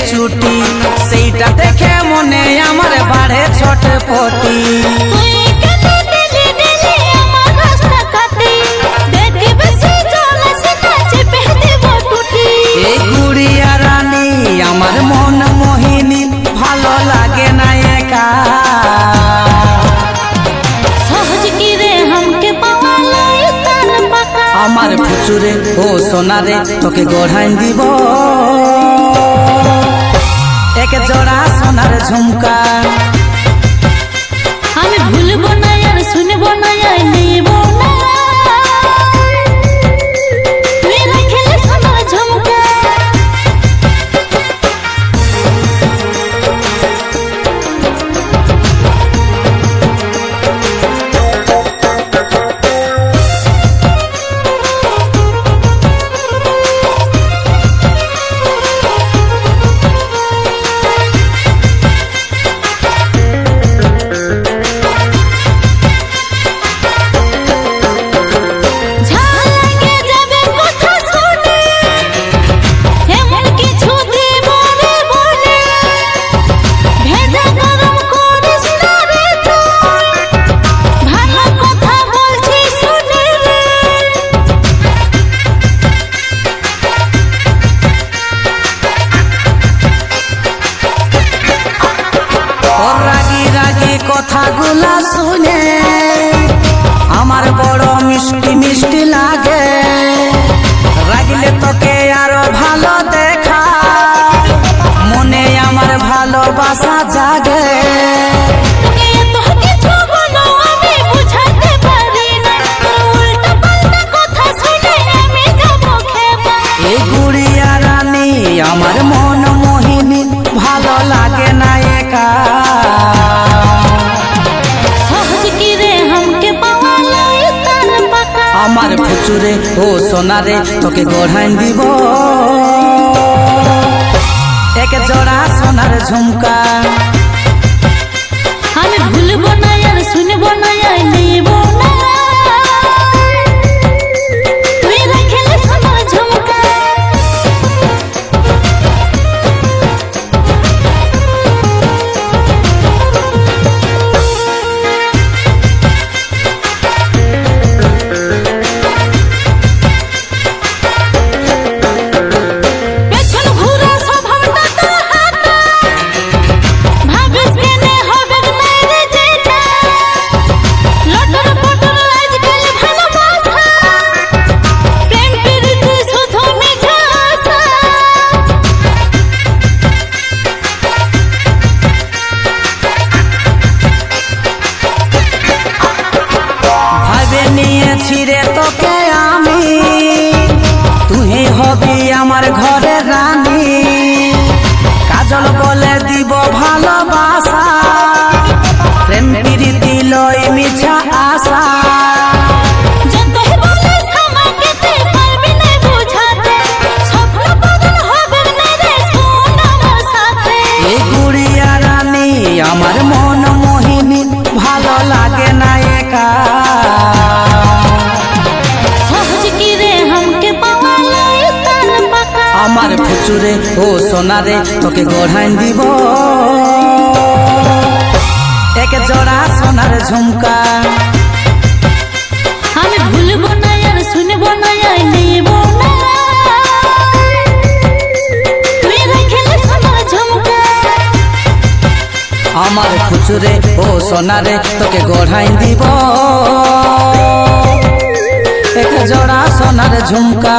ছুটি সেইটা দেখে মনে আমার বাড়ে ছটপটি এই গুড়িয়া রানী আমার মন মোহিনী ভালো লাগে না একা আমার ফুচুরে ও সোনারে তোকে গড়াই দিব এক জোড়া সোনার ঝুমকা আমি ভুলবো না আর শুনবো না আর নেব না তুই রাখলে সোনার ঝুমকা কথাগুলা শুনে আমার বড় মিষ্টি মিষ্টি লাগে রাগলে তোকে আরো ভালো দেখা মনে আমার ভালোবাসা জাগে এই গুড়িয়া রানী আমার মন মোহিনী ভালো লাগে না একা আমার ফুচুরে ও সোনারে তোকে গড়াই দিব এক জোড়া সোনার ঝুমকা আমি ভুলবো না আর শুনবো না আর নেব না তুই রাখলে সোনার ঝুমকা ছিড়ে তোকে আমি তুই হবি আমার ঘরে রানী কাজল বলে দিব ভালোবাসা প্রেম প্রীতি লই মিছা আশা এই গুড়িয়া রানী আমার মন মোহিনী ভালো লাগে না একা আমার ফুচুরে ও সোনারে তোকে গড়াই দিব এক জোড়া সোনার ঝুমকা আমি ভুলবো না আর শুনবো না আর নেব না তুই রাখলে সোনার ঝুমকা আমার ফুচুরে ও সোনারে তোকে গড়াই দিব এক জোড়া সোনার ঝুমকা।